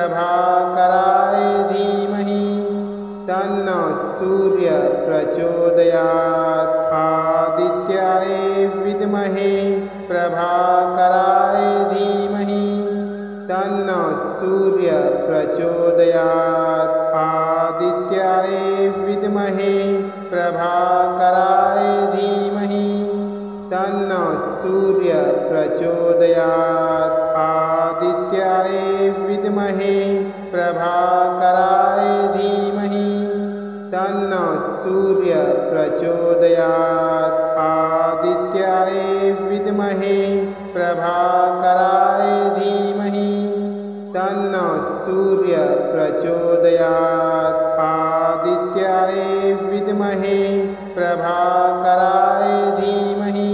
प्रभाकराय धीमहि तन्नो सूर्य प्रचोदयात्। आदित्याय विद्महे प्रभाकराय धीमहि तन्नो सूर्य प्रचोदयात्। आदित्याय विद्महे प्रभाकराय धीमहि तन्नो सूर्य प्रचोदयात्। आदित्याय विद्महे प्रभाकराय धीमहि तन्नो सूर्य प्रचोदयात्। आदित्याय विद्महे प्रभाकराय धीमहि तन्नो सूर्य प्रचोदयात्। आदित्याय विद्महे प्रभाकराय धीमहि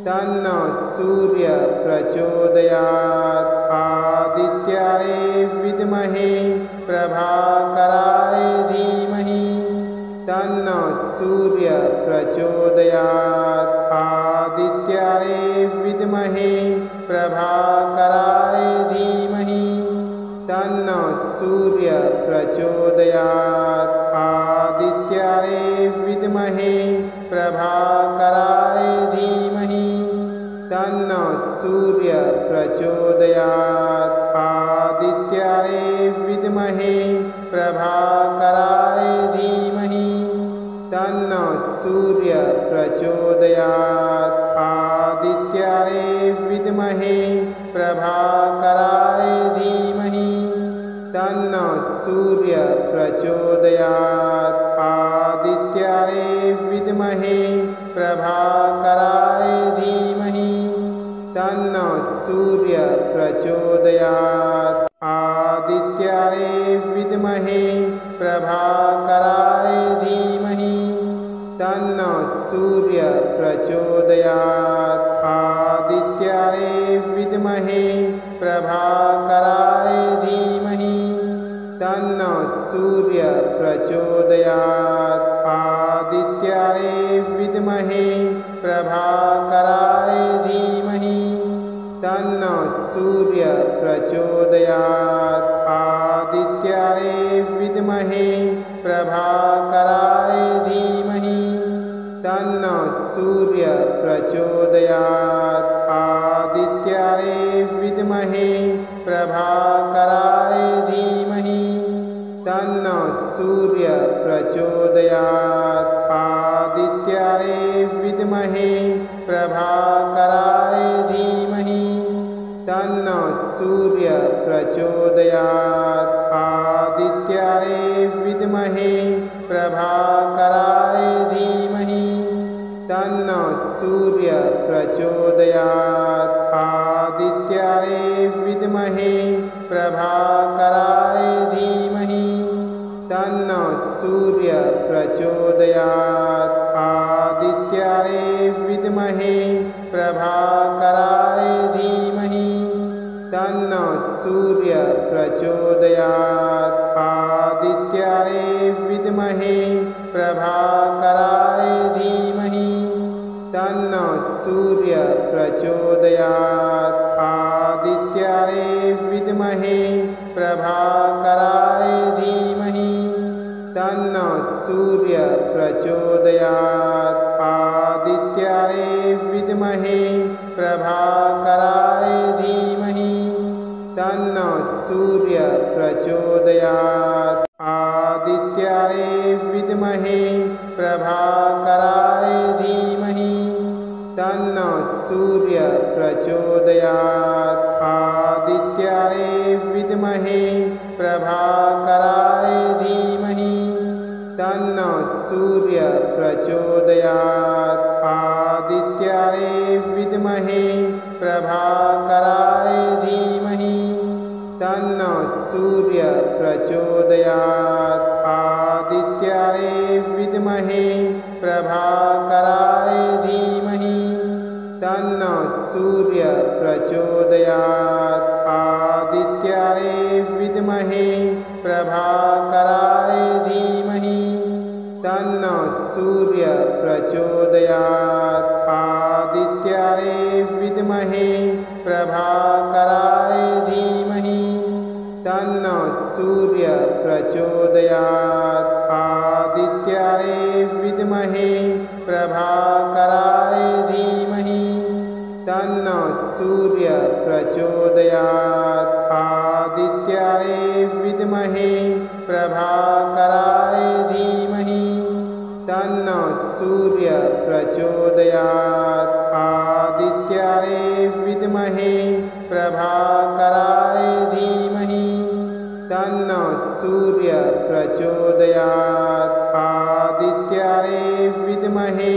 तन्नो सूर्य प्रचोदयात्। आदित्याय विद्महे प्रभाकराय धीमहि तन्नो सूर्य प्रचोदयात्। आदित्याय विद्महे प्रभाकराय धीमहि तन्नो सूर्य प्रचोदयात्। आदित्याय विद्महे प्रभाकराय धीमहि तन्नो सूर्य प्रचोदयात्। आदित्याय विद्महे प्रभाकराय धीमहि तन्नो सूर्य प्रचोदयात्। आदित्याय विद्महे प्रभाकराय धीमहि तन्नो सूर्य प्रचोदयात्। आदित्याय विद्महे प्रभाकराय धीमहि तन्नो सूर्य प्रचोदयात्। आदित्याय विद्महे प्रभाकराय धीमहि तन्नो सूर्य प्रचोदयात्। आदित्याय विद्महे प्रभाकराय धीमहि तन्नो सूर्य प्रचोदयात्। आदित्याय विद्महे प्रभाकराय धीमहि तन्नो सूर्य प्रचोदयात्। आदित्याय विद्महे प्रभाकराय धीमहि तन्नो सूर्य प्रचोदयात्। आदित्याय विद्महे प्रभाकराय धीमहि तन्नो सूर्य प्रचोदयात्। आदित्याय विद्महे प्रभाकराय धीमहि तन्नो सूर्य प्रचोदयात्। आदित्याय विद्महे प्रभाकराय धीमहि तन्नो सूर्य प्रचोदयात्। आदित्याय विद्महे प्रभाकराय धीमहि तन्नो सूर्य प्रचोदयात्। आदित्याय विद्महे प्रभाकराय धीमहि तन्नो सूर्य प्रचोदयात्। आदित्याय विद्महे प्रभाकराय धीमहि तन्नो सूर्य प्रचोदयात्। आदित्याय विद्महे प्रभाकराय धीमहि तन्नो सूर्य प्रचोदयात्। आदित्याय विद्महे प्रभाकराय धीमहि तन्नो सूर्य प्रचोदयात्। आदित्याय विद्महे प्रभाकराय धीमहि तन्नो सूर्य प्रचोदयात्। आदित्याय विद्महे प्रभाकराय धीमहि तन्नो सूर्य प्रचोदयात्। आदित्याय विद्महे प्रभाकराय धीमहि तन्नो सूर्य प्रचोदयात्। आदित्याय विद्महे प्रभाकराय धीमहि तन्नो सूर्य प्रचोदयात्। आदित्याय विद्महे प्रभाकराय धीमहि तन्नो सूर्य प्रचोदयात्। आदित्याय विद्महे प्रभाकराय धीमहि तन्नो प्रचोदयात् आदित्याय विद्महे प्रभाकराय धीमहि तन्नः सूर्यः प्रचोदयात् आदित्याय विद्महे प्रभाकराय धीमहि तन्नः सूर्यः प्रचोदयात् आदित्याय विद्महे प्रभाकराय धीमहि तन्नः सूर्यः प्रचोदयात् आदित्याय विद्महे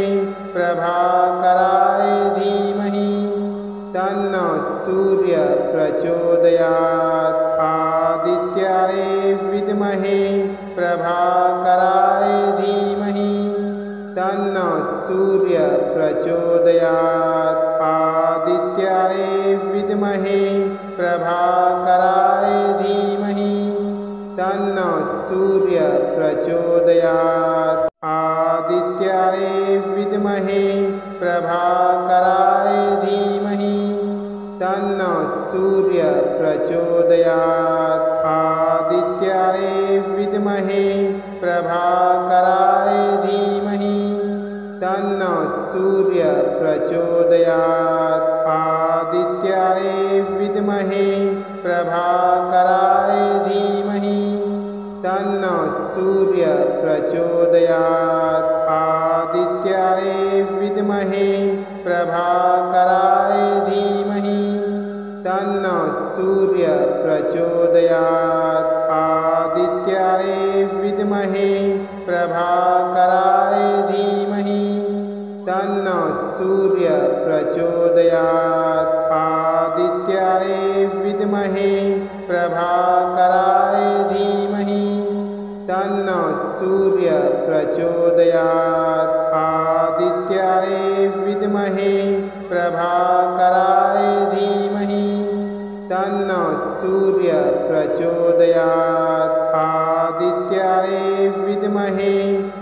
प्रभाकराय धीमहि तन्नः सूर्यः प्रचोदयात् आदित्याय विद्महे प्रभाकराय धीमहि तन्नः सूर्यः प्रचोदयात् आदित्याय विद्महे प्रभाकराय धीमहि तन्नः सूर्यः प्रचोदयात् आदित्याय विद्महे प्रभाकराय धीमहि तन्नः सूर्यः प्रचोदयात् आदित्याय विद्महे प्रभाकराय धीमहि तन्नः सूर्यः प्रचोदयात् आदित्याय विद्महे प्रभाकराय धीमहि तन्नः सूर्यः प्रचोदयात् आदित्याय विद्महे प्रभाकराय धीमहि तन्नः सूर्यः प्रचोदयात् आदित्याय विद्महे प्रभाकराय धीमहि तन्नः सूर्यः प्रचोदयात् आदित्याय विद्महे प्रभाकराय धीमहि तन्नः सूर्यः प्रचोदयात् आदित्याय विद्महे प्रभाकराय धीमहि तन्नः सूर्यः प्रचोदयात् आदित्याय विद्महे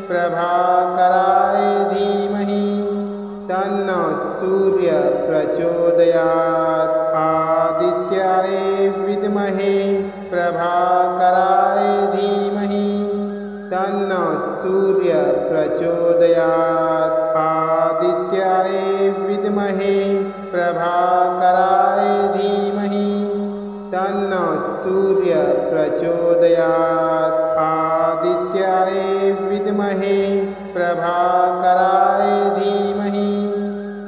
प्रभाकराय धीमहि तन्नः सूर्यः प्रचोदयात् आदित्याय विद्महे प्रभाकराय धीमहि तन्नः सूर्यः प्रचोदयात् आदित्याय विद्महे प्रभाकराय धीमहि तन्नः सूर्यः प्रचोदयात् आदित्याय विद्महे प्रभाकराय धीमहि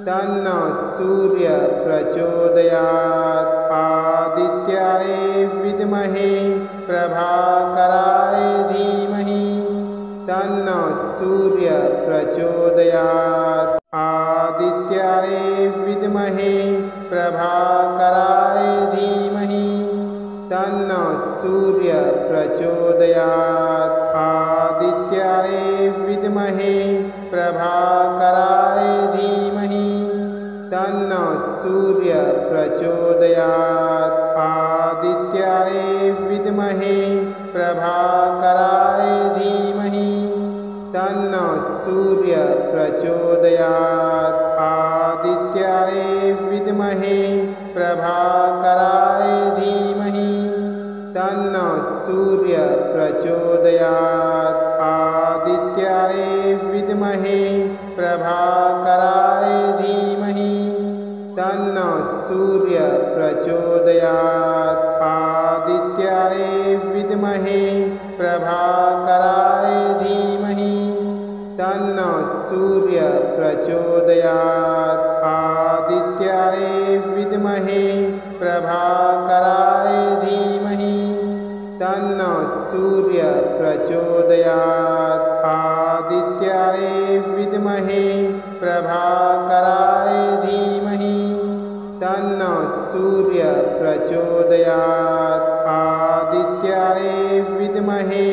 तन्नः सूर्यः प्रचोदयात् आदित्याय विद्महे प्रभाकराय धीमहि तन्नः सूर्यः प्रचोदयात् आदित्याय विद्महे प्रभाकराय धीमहि तन्नः सूर्यः प्रचोदयात् आदित्याय विद्महे प्रभाकराय धीमहि तन्नः सूर्यः प्रचोदयात् आदित्याय विद्महे प्रभाकराय धीमहि तन्नः सूर्यः प्रचोदयात् आदित्याय विद्महे प्रभाकराय धीमहि तन्नः सूर्यः प्रचोदयात् आदित्याय विद्महे प्रभाकराय धीमहि तन्नः सूर्यः प्रचोदयात् आदित्याय विद्महे प्रभाकराय धीमहि तन्नः सूर्यः प्रचोदयात् आदित्याय विद्महे प्रभाकराय धीमहि तन्नः सूर्यः प्रचोदयात् आदित्याय विद्महे प्रभाकराय धीमहि तन्नः सूर्यः प्रचोदयात् आदित्याय विद्महे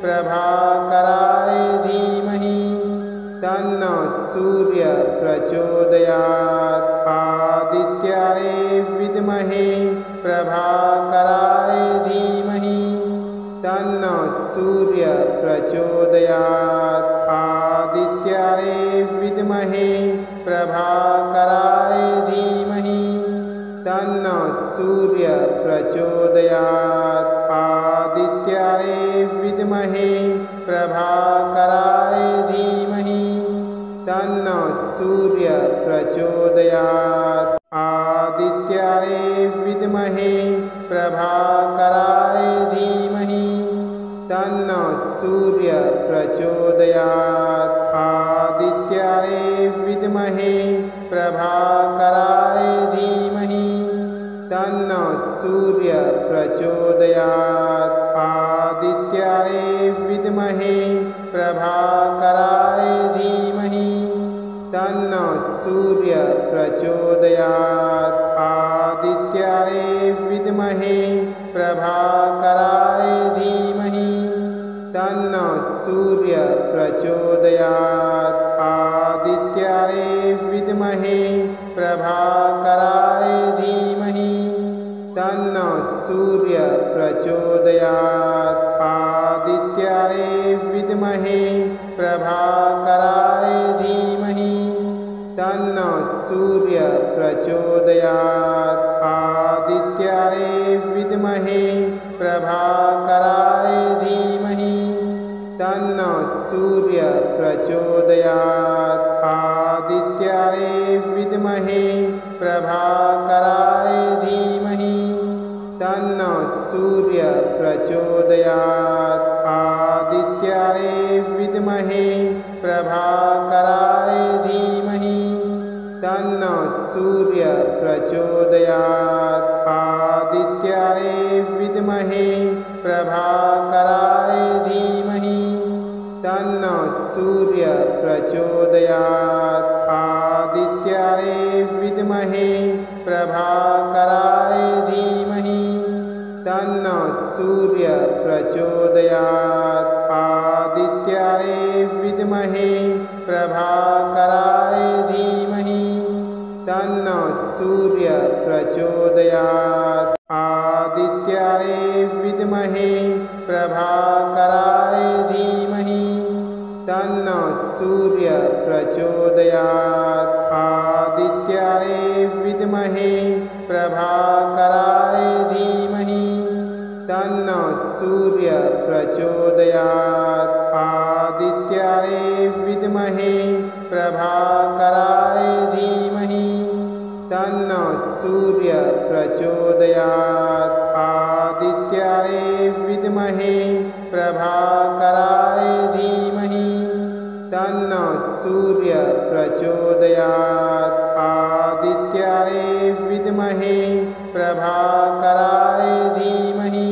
प्रभाकराय धीमहि तन्नः सूर्यः प्रचोदयात् आदित्याय विद्महे प्रभाकराय धीमहि तन्नः सूर्यः प्रचोदयात् आदित्याय विद्महे प्रभाकराय धीमहि तन्नः सूर्यः प्रचोदयात् आदित्याय विद्महे विद्महे प्रभाकराय धीमहि तन्नः सूर्यः प्रचोदयात् आदित्याय विद्महे प्रभाकराय धीमहि तन्नः सूर्यः प्रचोदयात् आदित्याय विद्महे प्रभाकराय धीमहि तन्नः सूर्यः प्रचोदयात् आदित्याय विद्महे प्रभाकराय धीमहि तन्नः सूर्यः प्रचोदयात् आदित्याय विद्महे प्रभाकराय धीमहि तन्नः सूर्यः प्रचोदयात् आदित्याय विद्महे प्रभाकराय धीमहि तन्नः सूर्यः प्रचोदयात् आदित्याय विद्महे प्रभाकराय धीमहि तन्नः सूर्यः प्रचोदयात् आदित्याय विद्महे प्रभाकराय धीमहि तन्नः सूर्यः प्रचोदयात् आदित्याय विद्महे प्रभाकराय धीमहि तन्नः सूर्यः प्रचोदयात् आदित्याय विद्महे प्रभाकराय धीमहि तन्नः सूर्यः प्रचोदयात् आदित्याय विद्महे प्रभाकराय धीमहि तन्नः सूर्यः प्रचोदयात् आदित्याय विद्महे प्रभाकराय धीमहि तन्नः सूर्यः प्रचोदयात् आदित्याय विद्महे प्रभाकराय धीमहि तन्नः सूर्यः प्रचोदयात् आदित्याय विद्महे प्रभाकराय धीमहि तन्नः सूर्यः प्रचोदयात् आदित्याय विद्महे प्रभाकराय धीमहि तन्नः सूर्यः प्रचोदयात् आदित्याय विद्महे प्रभाकराय धीमहि तन्नः सूर्यः प्रचोदयात् आदित्याय विद्महे प्रभाकराय धीमहि तन्नः सूर्यः प्रचोदयात् आदित्याय विद्महे प्रभाकराय धीमहि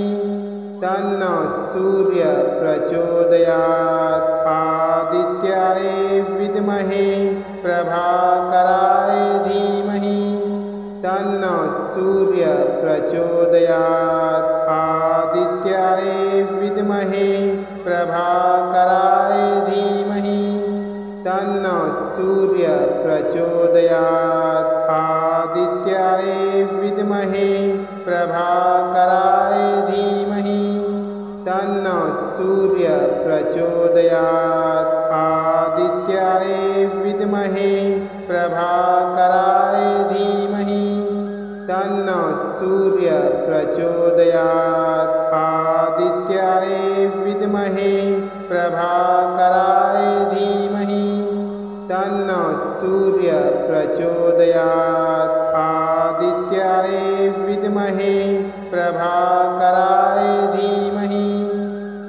तन्नः सूर्यः प्रचोदयात् आदित्याय विद्महे प्रभाकराय धीमहि तन्नः सूर्यः प्रचोदयात् आदित्याय विद्महे प्रभाकराय धीमहि तन्नः सूर्यः प्रचोदयात् आदित्याय विद्महे प्रभाकराय धीमहि तन्नः सूर्यः प्रचोदयात् आदित्याय विद्महे प्रभाकराय धीमहि तन्नः सूर्यः प्रचोदयात् आदित्याय विद्महे प्रभाकराय धीमहि तन्नः सूर्यः प्रचोदयात् आदित्याय विद्महे प्रभाकराय धीमहि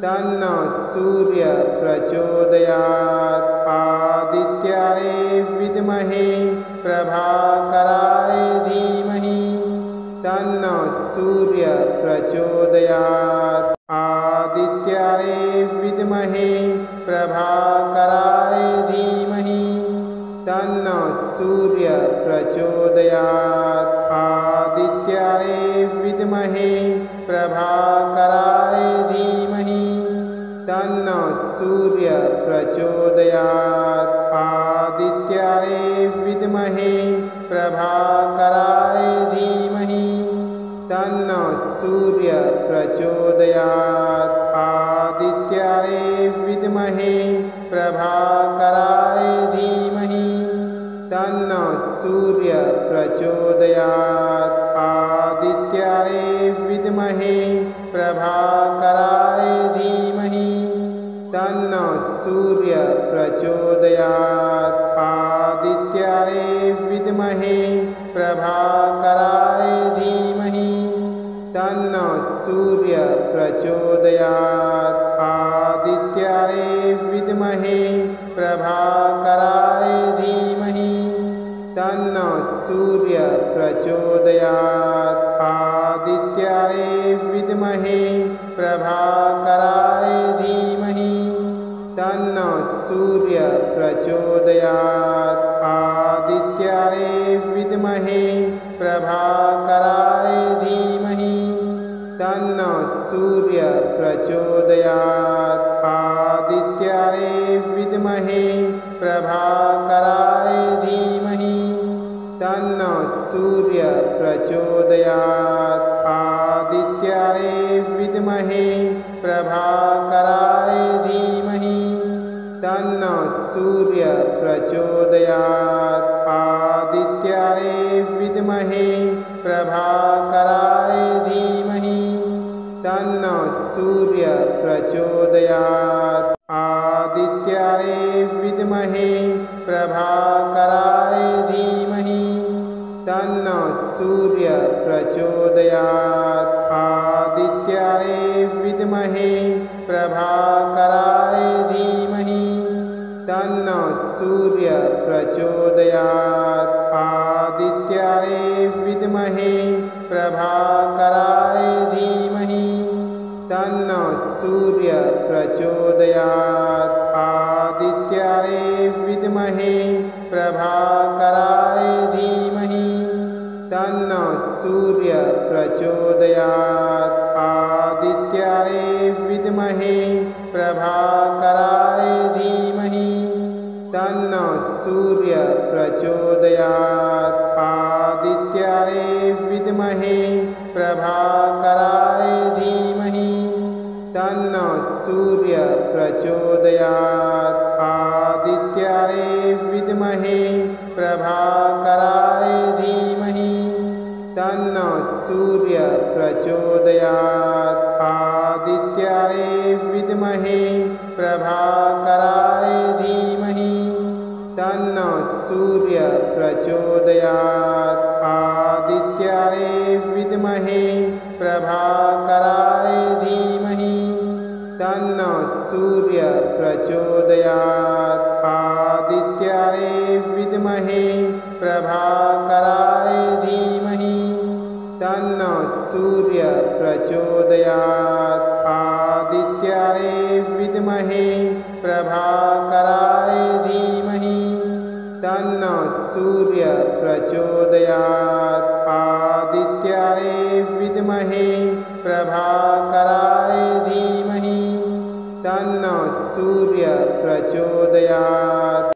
तन्नः सूर्यः प्रचोदयात् आदित्याय विद्महे प्रभाकराय धीमहि तन्नः सूर्यः प्रचोदयात् आदित्याय विद्महे प्रभाकराय धीमहि तन्नः सूर्यः प्रचोदयात् आदित्याय विद्महे प्रभाकराय धीमहि तन्नः सूर्यः प्रचोदयात् आदित्याय विद्महे प्रभाकराय धीमहि तन्नः सूर्यः प्रचोदयात् आदित्याय विद्महे प्रभाकराय धीमहि तन्नः सूर्यः प्रचोदयात् आदित्याय विद्महे प्रभाकराय धीमहि तन्नो सूर्य प्रचोदयात्। आदित्याय विद्महे प्रभाकराय धीमहि तन्नो सूर्य प्रचोदयात्। आदित्याय विद्महे प्रभाकराय धीमहि तन्नो सूर्य प्रचोदयात्। आदित्याय विद्महे प्रभाकराय धीमहि तन्नो सूर्य प्रचोदयात्। आदित्याय विद्महे प्रभाकराय धीमहि तन्नो सूर्य प्रचोदयात्। आदित्याय विद्महे प्रभाकराय धीमहि तन्नो सूर्य प्रचोदयात्। आदित्याय विद्महे प्रभाकराय धीमहि तन्नो सूर्य प्रचोदयात्। आदित्याय विद्महे प्रभाकराय धीमहि तन्नो सूर्य प्रचोदयात्। आदित्याय विद्महे प्रभाकराय धीमहि तन्नो सूर्य प्रचोदयात्। आदित्याय विद्महे प्रभाकराय धीमहि तन्नो सूर्य प्रचोदयात्। आदित्याय विद्महे प्रभाकराय धीमहि तन्नो सूर्य प्रचोदयात्। आदित्याय विद्महे प्रभाकराय धीमहि तन्नो सूर्य प्रचोदयात्। आदित्याय विद्महे प्रभाकराय धीमहि तन्नो सूर्य प्रचोदयात्। आदित्याय विद्महे प्रभाकराय धीमहि तन्नो सूर्य प्रचोदयात्। आदित्याय विद्महे प्रभाकराय धीमहि तन्नो सूर्य प्रचोदयात्। आदित्याय विद्महे प्रभाकराय धीमहि तन्नो सूर्य प्रचोदयात्। आदित्याय विद्महे प्रभाकराय धीमहि तन्नो सूर्य प्रचोदयात्। आदित्याय विद्महे प्रभाकराय धीमहि तन्नो सूर्य प्रचोदयात्। आदित्याय विद्महे प्रभाकराय धीमहि तन्नो सूर्य प्रचोदयात्। आदित्याय विद्महे प्रभाकराय धीमहि तन्नो सूर्य प्रचोदयात्।